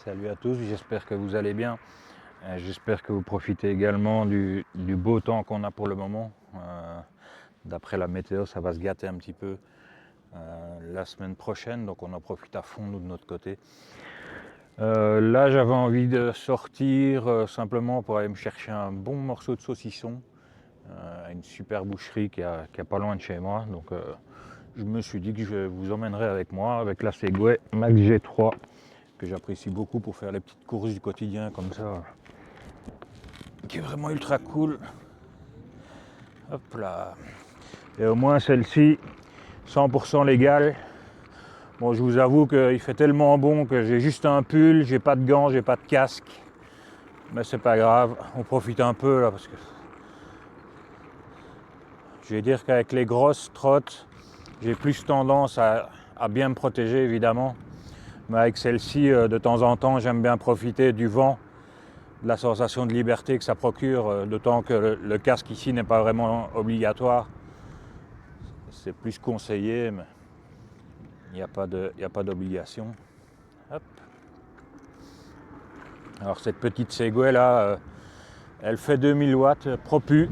Salut à tous, j'espère que vous allez bien. J'espère que vous profitez également du beau temps qu'on a pour le moment. D'après la météo, ça va se gâter un petit peu la semaine prochaine, donc on en profite à fond nous de notre côté. Là j'avais envie de sortir simplement pour aller me chercher un bon morceau de saucisson à une super boucherie qui est pas loin de chez moi. Donc je me suis dit que je vous emmènerai avec moi avec la Segway Max G3 que j'apprécie beaucoup pour faire les petites courses du quotidien comme ça, qui est vraiment ultra cool. Hop là. Et au moins celle-ci 100% légale. Bon, je vous avoue qu'il fait tellement bon que j'ai juste un pull, j'ai pas de gants, j'ai pas de casque, mais c'est pas grave, on profite un peu là parce que je vais dire qu'avec les grosses trottes j'ai plus tendance à bien me protéger évidemment, mais avec celle-ci de temps en temps j'aime bien profiter du vent, de la sensation de liberté que ça procure, d'autant que le casque ici n'est pas vraiment obligatoire, c'est plus conseillé, mais il n'y a pas d'obligation. Hop. Alors cette petite Segway là, elle fait 2000 watts, Propu,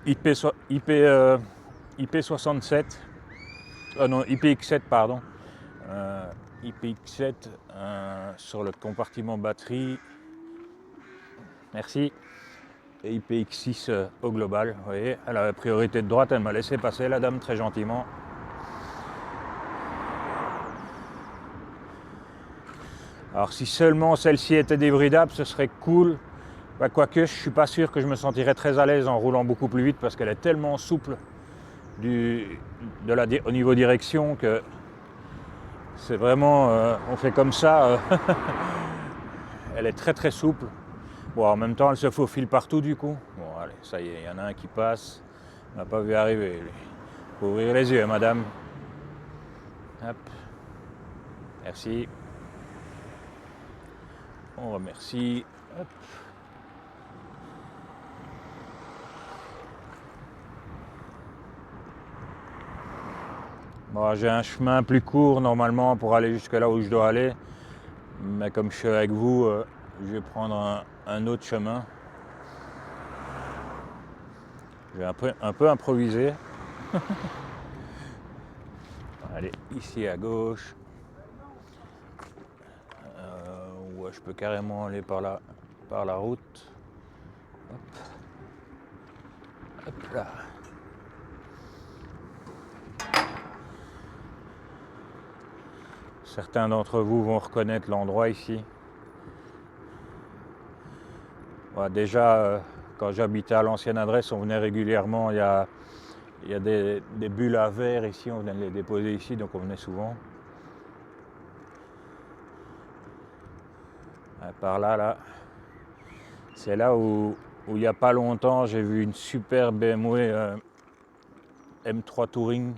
IP67, non IPX7 pardon, IPX7 sur le compartiment batterie, merci, et IPX6 au global, vous voyez, elle avait priorité de droite, elle m'a laissé passer la dame très gentiment. Alors si seulement celle-ci était débridable, ce serait cool. Bah, quoique je suis pas sûr que je me sentirais très à l'aise en roulant beaucoup plus vite parce qu'elle est tellement souple au niveau direction que c'est vraiment, on fait comme ça, elle est très très souple. Bon, en même temps elle se faufile partout du coup. Bon allez, ça y est, il y en a un qui passe, on n'a pas vu arriver lui. Faut ouvrir les yeux madame. Hop, merci. On remercie. Hop. Bon, j'ai un chemin plus court normalement pour aller jusque là où je dois aller, mais comme je suis avec vous, je vais prendre un autre chemin. Je vais un peu improviser. Allez, ici à gauche. Ouais, je peux carrément aller par la route. Hop. Hop là. Certains d'entre vous vont reconnaître l'endroit ici. Ouais, déjà, quand j'habitais à l'ancienne adresse, on venait régulièrement. Il y a des bulles à verre ici, on venait les déposer ici, donc on venait souvent. Ouais, par là, là. C'est là où il n'y a pas longtemps, j'ai vu une super BMW M3 Touring.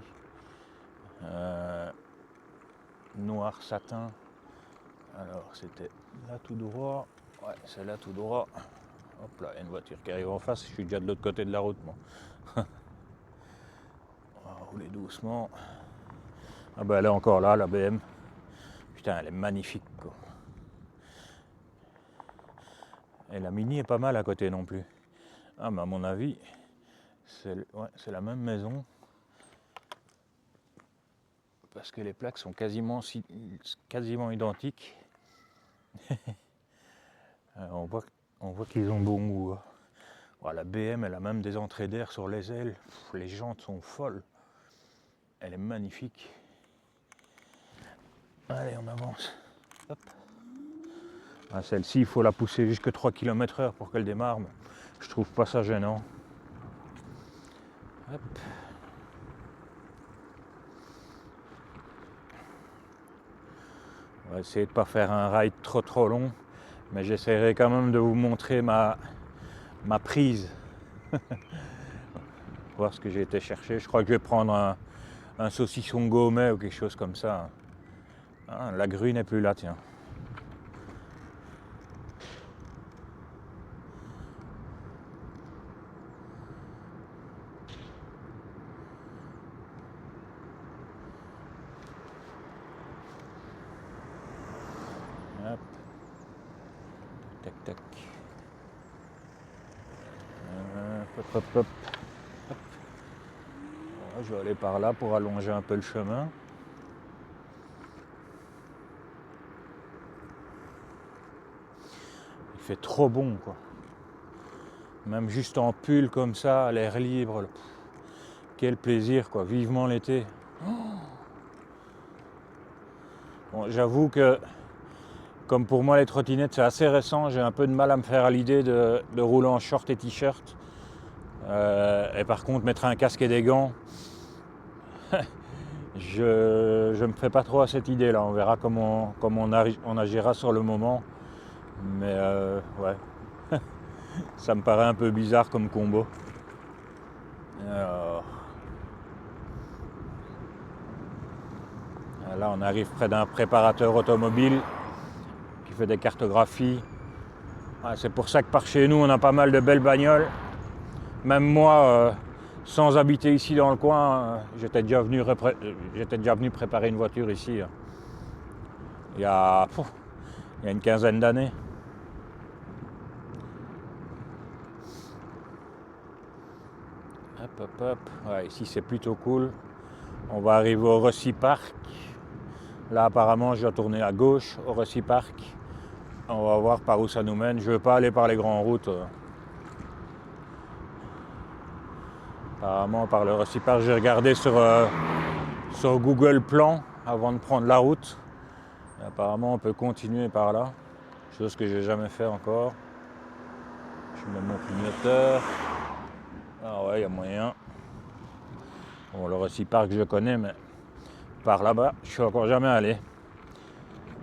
Noir satin. Alors c'était là tout droit. Ouais, c'est là tout droit. Hop là, il y a une voiture qui arrive en face. Je suis déjà de l'autre côté de la route, moi. On va rouler doucement. Ah bah elle est encore là, la BM. Putain, elle est magnifique, quoi. Et la Mini est pas mal à côté non plus. Ah mais à mon avis, c'est la même maison. Parce que les plaques sont quasiment identiques. On voit qu'ils ont bon goût. Oh, la BM, elle a même des entrées d'air sur les ailes. Les jantes sont folles. Elle est magnifique. Allez, on avance. Hop. Ah, celle-ci, il faut la pousser jusqu'à 3 km/h pour qu'elle démarre. Mais je trouve pas ça gênant. Hop. On va essayer de ne pas faire un ride trop long. Mais j'essaierai quand même de vous montrer ma prise. Voir ce que j'ai été chercher. Je crois que je vais prendre un saucisson gourmet ou quelque chose comme ça. Ah, la grue n'est plus là, tiens. Tac, tac. Hop, hop, hop. Hop. Voilà, je vais aller par là pour allonger un peu le chemin. Il fait trop bon, quoi. Même juste en pull comme ça, à l'air libre. Quel plaisir, quoi. Vivement l'été. Bon, j'avoue que, comme pour moi les trottinettes c'est assez récent, j'ai un peu de mal à me faire à l'idée de rouler en short et t-shirt. Et par contre mettre un casque et des gants, je me fais pas trop à cette idée là. On verra comment on agira sur le moment. Mais ouais, ça me paraît un peu bizarre comme combo. Alors, là on arrive près d'un préparateur automobile qui fait des cartographies. C'est pour ça que par chez nous on a pas mal de belles bagnoles. Même moi, sans habiter ici dans le coin, j'étais déjà venu préparer une voiture ici. Il y a une quinzaine d'années. Hop, hop, hop. Ouais, ici c'est plutôt cool. On va arriver au Rossi Park. Là apparemment je dois tourner à gauche au Rossi Park. On va voir par où ça nous mène. Je ne veux pas aller par les grandes routes. Apparemment par le Rossi Park, j'ai regardé sur Google Plan avant de prendre la route. Et apparemment on peut continuer par là. Chose que j'ai jamais fait encore. Je mets mon clignoteur. Ah ouais, il y a moyen. Bon, le Rossi Park je connais, mais par là-bas, je suis encore jamais allé.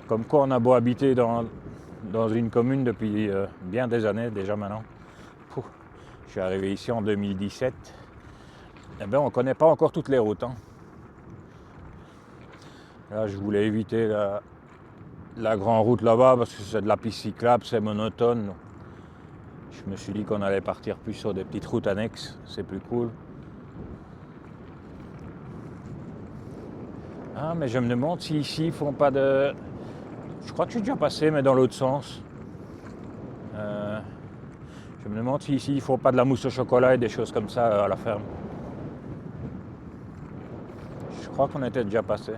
Comme quoi on a beau habiter dans une commune depuis bien des années déjà maintenant. Je suis arrivé ici en 2017. Eh bien on ne connaît pas encore toutes les routes. Là je voulais éviter la grande route là-bas parce que c'est de la piste cyclable, c'est monotone. Je me suis dit qu'on allait partir plus sur des petites routes annexes, c'est plus cool. Ah mais je me demande si ici ils font pas de... Je crois que je suis déjà passé mais dans l'autre sens. Je me demande si ici ils font pas de la mousse au chocolat et des choses comme ça à la ferme. Je crois qu'on était déjà passé.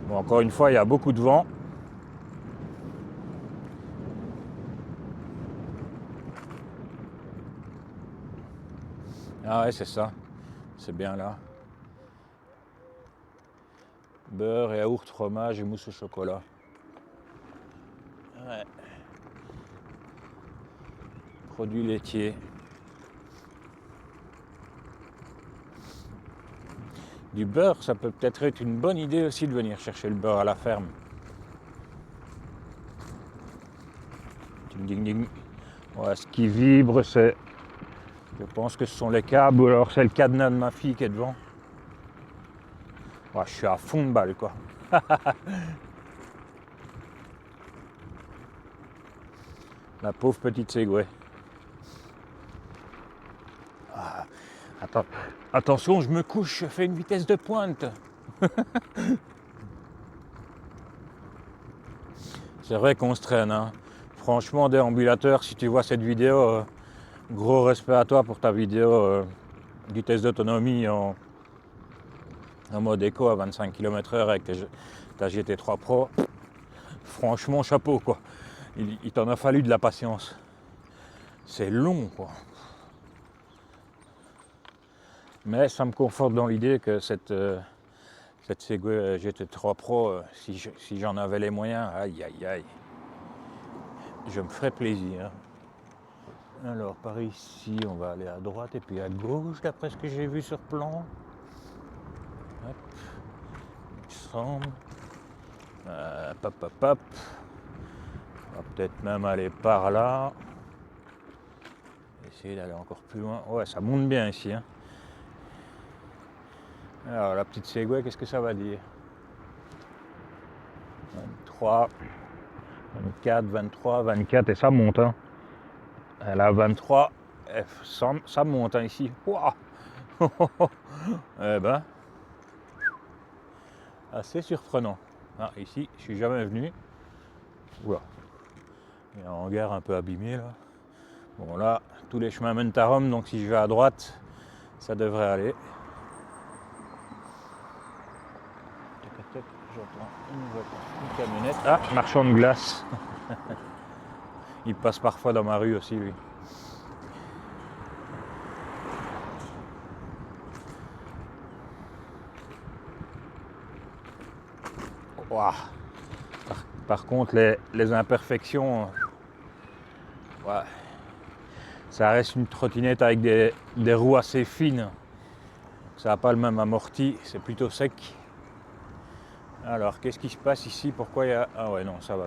Bon, encore une fois, il y a beaucoup de vent. Ah ouais, c'est ça. C'est bien là. Beurre, yaourt, fromage et mousse au chocolat. Ouais. Produits laitiers. Du beurre, ça peut peut-être être une bonne idée aussi de venir chercher le beurre à la ferme. Ding, ding, ding. Ouais, ce qui vibre, c'est... Je pense que ce sont les câbles ou alors c'est le cadenas de ma fille qui est devant. Ouais, je suis à fond de balle, quoi. La pauvre petite Segway. Ah, attends. Attention, je me couche, je fais une vitesse de pointe. C'est vrai qu'on se traîne. Hein. Franchement, déambulateur, si tu vois cette vidéo, gros respect à toi pour ta vidéo du test d'autonomie en mode éco à 25 km/h avec ta GT3 Pro. Franchement, chapeau, quoi. Il t'en a fallu de la patience. C'est long, quoi. Mais ça me conforte dans l'idée que cette Segway GT3 Pro, si j'en avais les moyens, aïe aïe aïe, je me ferais plaisir. Alors par ici, on va aller à droite et puis à gauche, d'après ce que j'ai vu sur plan. Hop, il semble. Pop, pop, pop. On va peut-être même aller par là. Essayer d'aller encore plus loin. Ouais, ça monte bien ici. Hein. Alors la petite Segway, qu'est-ce que ça va dire? 23, 24, 23, 24 et ça monte. Hein. Elle a 23, ça monte hein, ici. Wow. Eh ben, assez surprenant. Ah, ici, je suis jamais venu. Oula, il y a un hangar un peu abîmé là. Bon là, tous les chemins mènent à Rome, donc si je vais à droite, ça devrait aller. J'entends une camionnette. Ah, marchand de glace. Il passe parfois dans ma rue aussi, lui. Ouah. Par contre, les imperfections, ouais, ça reste une trottinette avec des roues assez fines. Ça n'a pas le même amorti, c'est plutôt sec. Alors, qu'est-ce qui se passe ici? Pourquoi il y a... Ah ouais, non, ça va,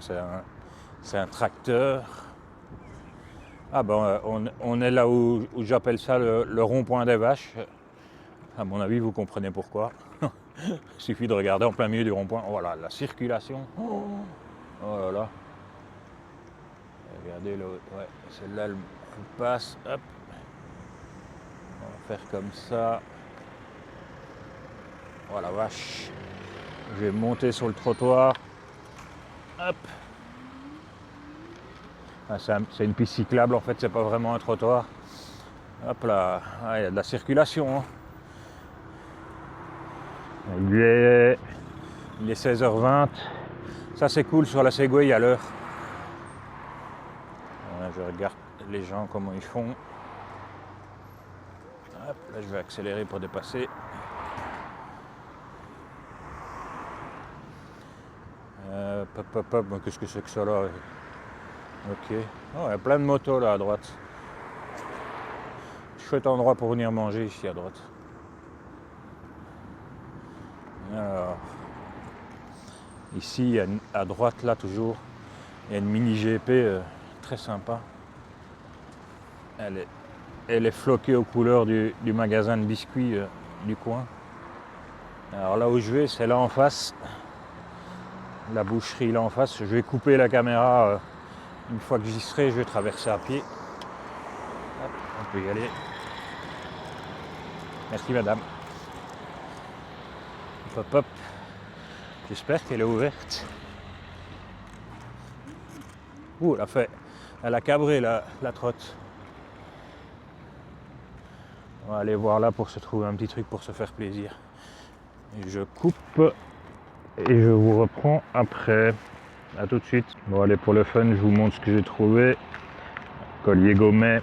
c'est un tracteur. Ah ben, on est là où j'appelle ça le rond-point des vaches. À mon avis, vous comprenez pourquoi. Il suffit de regarder en plein milieu du rond-point. Voilà, la circulation. Oh là là. Regardez là, ouais, celle-là, elle passe. Hop. On va faire comme ça. Oh la vache. Je vais monter sur le trottoir. Hop. Ah, c'est une piste cyclable, en fait, c'est pas vraiment un trottoir. Hop là. Ah, il y a de la circulation. Hein. Il est 16h20. Ça, c'est cool sur la Segway à l'heure. Je regarde les gens, comment ils font. Hop, là, je vais accélérer pour dépasser. Qu'est-ce que c'est que ça là? Ok. Oh, il y a plein de motos là à droite. Chouette endroit pour venir manger ici à droite. Alors, ici, à droite là toujours, il y a une mini GP très sympa. Elle est floquée aux couleurs du magasin de biscuits du coin. Alors là où je vais, c'est là en face. La boucherie là en face. Je vais couper la caméra. Une fois que j'y serai, je vais traverser à pied. Hop, on peut y aller. Merci madame. Hop hop. J'espère qu'elle est ouverte. Ouh, elle a cabré la trotte. On va aller voir là pour se trouver un petit truc pour se faire plaisir. Et je coupe et je vous reprends après. A tout de suite. Bon allez, pour le fun, je vous montre ce que j'ai trouvé. Collier gourmet.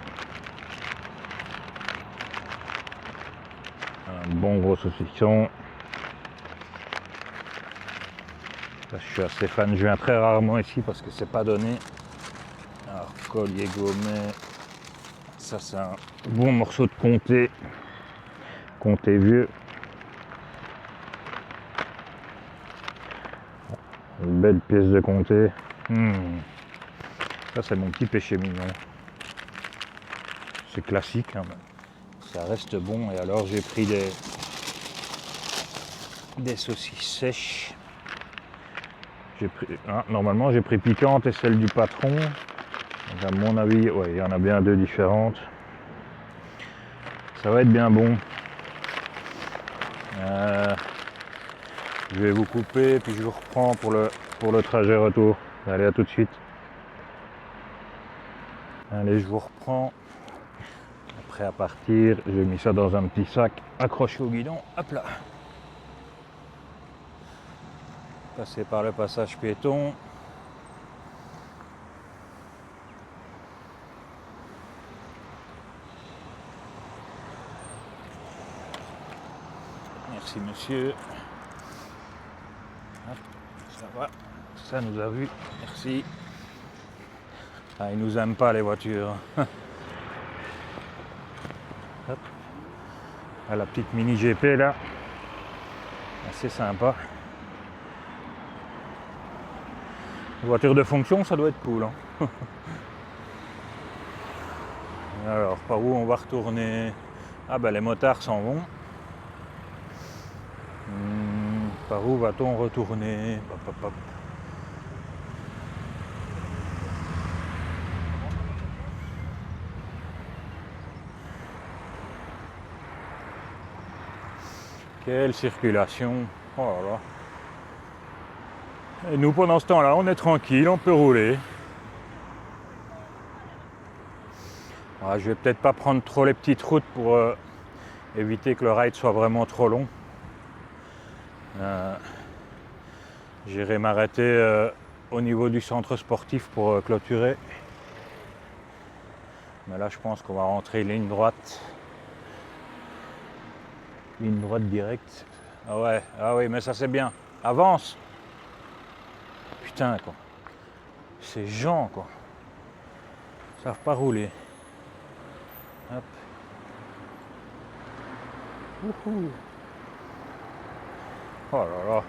Un bon gros saucisson. Là, je suis assez fan. Je viens très rarement ici parce que c'est pas donné. Alors, collier gourmet. Ça, c'est un bon morceau de comté. Comté vieux. Une belle pièce de comté. Ça, c'est mon petit péché mignon. C'est classique, hein, ça reste bon. Et alors, j'ai pris des saucisses sèches. Normalement, j'ai pris piquante et celle du patron. Donc, à mon avis, ouais, il y en a bien deux différentes. Ça va être bien bon. Je vais vous couper, puis je vous reprends pour le trajet retour. Allez, à tout de suite. Allez, je vous reprends. Prêt à partir. J'ai mis ça dans un petit sac accroché au guidon. Hop là. Passer par le passage piéton. Merci monsieur. Hop, ça va. Ça nous a vu. Merci. Ah, ils nous aiment pas les voitures. Hop. Ah, la petite mini GP là. Assez sympa. Voiture de fonction, ça doit être cool. Hein. Alors, par où on va retourner? Ah ben les motards s'en vont. Par où va-t-on retourner? Hop, hop, hop. Quelle circulation! Oh là là! Et nous, pendant ce temps-là, on est tranquille, on peut rouler. Alors, je vais peut-être pas prendre trop les petites routes pour éviter que le ride soit vraiment trop long. J'irai m'arrêter au niveau du centre sportif pour clôturer. Mais là, je pense qu'on va rentrer ligne droite. Ligne droite directe. Ah ouais, ah oui, mais ça c'est bien. Avance. Putain, quoi. Ces gens, quoi. Ils savent pas rouler. Hop. Wouhou. Oh là là.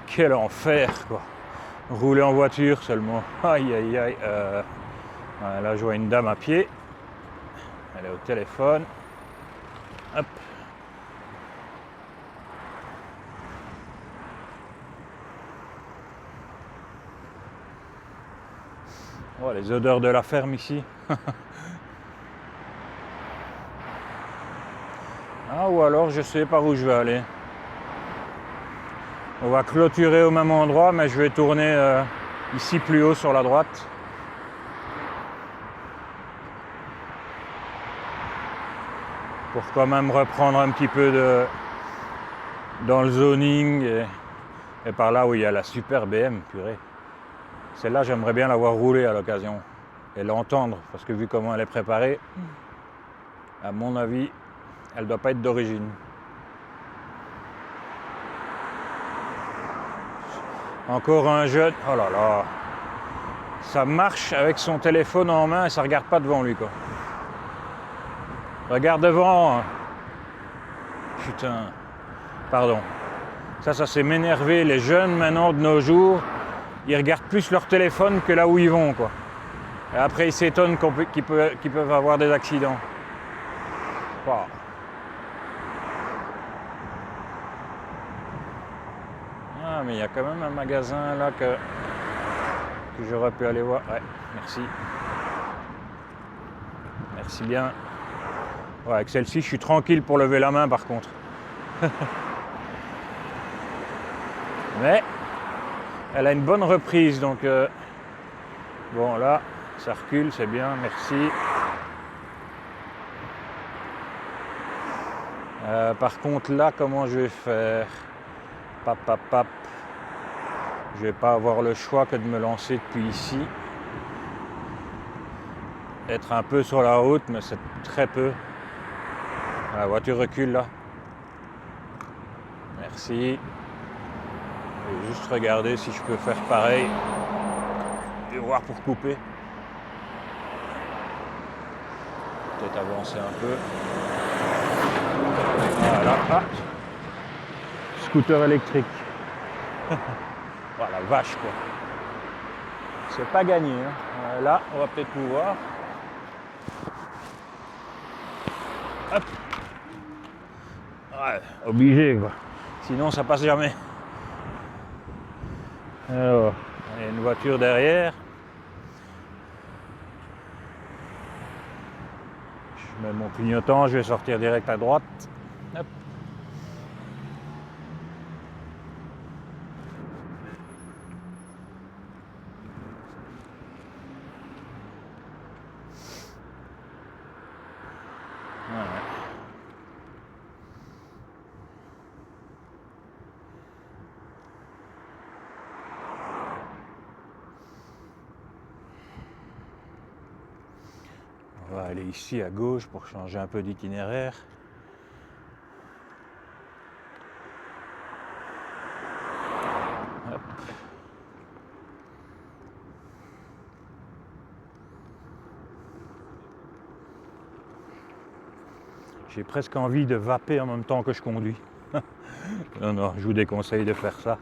Quel enfer, quoi. Rouler en voiture seulement. Aïe, aïe, aïe. Là, je vois une dame à pied. Elle est au téléphone. Hop. Oh, les odeurs de la ferme ici. Ah, ou alors je sais par où je vais aller. On va clôturer au même endroit, mais je vais tourner ici plus haut sur la droite. Pour quand même reprendre un petit peu dans le zoning et par là où il y a la super BM, purée. Celle-là, j'aimerais bien l'avoir roulée à l'occasion et l'entendre, parce que vu comment elle est préparée, à mon avis, elle ne doit pas être d'origine. Encore un jeune, oh là là, ça marche avec son téléphone en main et ça regarde pas devant lui, quoi. Regarde devant. Putain, pardon. Ça c'est m'énerver. Les jeunes maintenant de nos jours, ils regardent plus leur téléphone que là où ils vont, quoi. Et après ils s'étonnent qu'ils peuvent avoir des accidents. Wow. Ah mais il y a quand même un magasin là que j'aurais pu aller voir. Ouais, merci. Merci bien. Ouais, avec celle-ci, je suis tranquille pour lever la main par contre. Mais elle a une bonne reprise, donc bon là, ça recule, c'est bien, merci. Par contre là, comment je vais faire? Pap. Je vais pas avoir le choix que de me lancer depuis ici. Être un peu sur la route, mais c'est très peu. La voiture recule là. Merci. Je vais juste regarder si je peux faire pareil. Et voir pour couper. Peut-être avancer un peu. Voilà. Ah. Scooter électrique. Oh la vache, quoi. C'est pas gagné. Hein. Là, on va peut-être pouvoir. Hop. Ouais, obligé, quoi. Sinon, ça passe jamais. Alors, il y a une voiture derrière. Je mets mon clignotant, je vais sortir direct à droite. Hop. On va aller ici à gauche pour changer un peu d'itinéraire. J'ai presque envie de vaper en même temps que je conduis. Non, je vous déconseille de faire ça.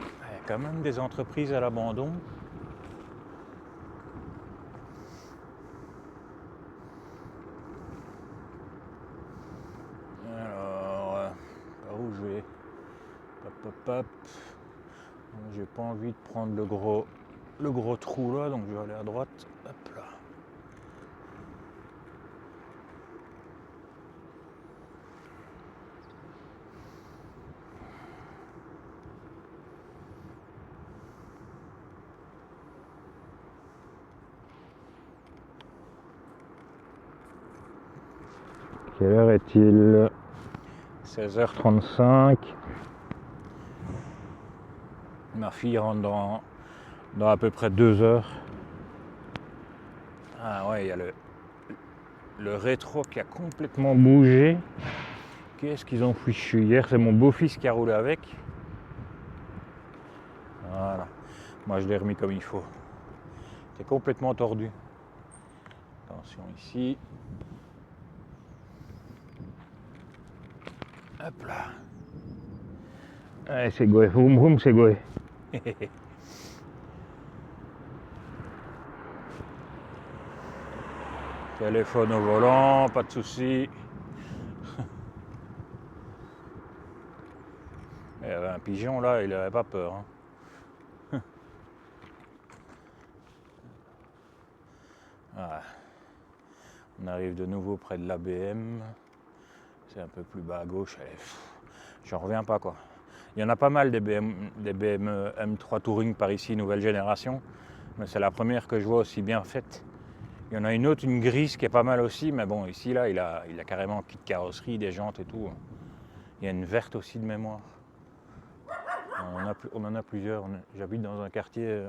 Il y a quand même des entreprises à l'abandon. Alors, par où je vais? Hop. J'ai pas envie de prendre le gros trou là, donc je vais aller à droite. Hop là. Quelle heure est-il? 16h35. Ma fille rentre dans à peu près 2 heures. Ah ouais, il y a le rétro qui a complètement bougé. Qu'est-ce qu'ils ont fichu hier? C'est mon beau-fils qui a roulé avec. Voilà. Moi je l'ai remis comme il faut. C'est complètement tordu. Attention ici. Hop là. Allez, c'est goé. Vroom vroom, c'est goé. Téléphone au volant, pas de souci. Il y avait un pigeon là, il n'avait pas peur. Hein. Voilà. On arrive de nouveau près de l'ABM. C'est un peu plus bas à gauche. J'en reviens pas quoi. Il y en a pas mal des BM M3 Touring par ici, nouvelle génération. Mais c'est la première que je vois aussi bien faite. Il y en a une autre, une grise qui est pas mal aussi. Mais bon, ici là, il a carrément un kit carrosserie, des jantes et tout. Il y a une verte aussi de mémoire. On en a plusieurs. J'habite dans un quartier,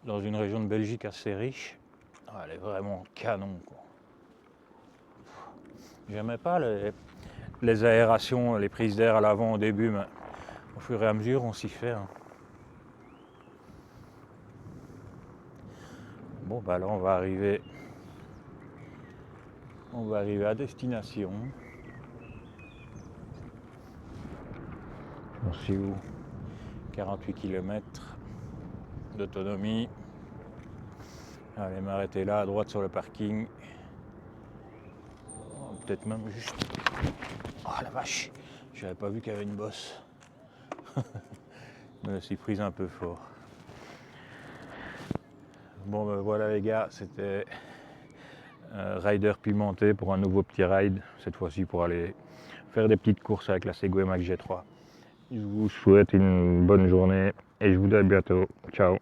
dans une région de Belgique assez riche. Ah, elle est vraiment canon quoi. J'aimais pas les aérations, les prises d'air à l'avant au début, mais au fur et à mesure on s'y fait. Hein. Bon bah là on va arriver à destination. On sait où? 48 km d'autonomie. Allez m'arrêter là à droite sur le parking. Peut-être même juste. Oh la vache, j'avais pas vu qu'il y avait une bosse. Je me suis prise un peu fort. Bon ben voilà les gars, c'était Rider pimenté pour un nouveau petit ride, cette fois-ci pour aller faire des petites courses avec la Segway Max G3. Je vous souhaite une bonne journée et je vous dis à bientôt. Ciao.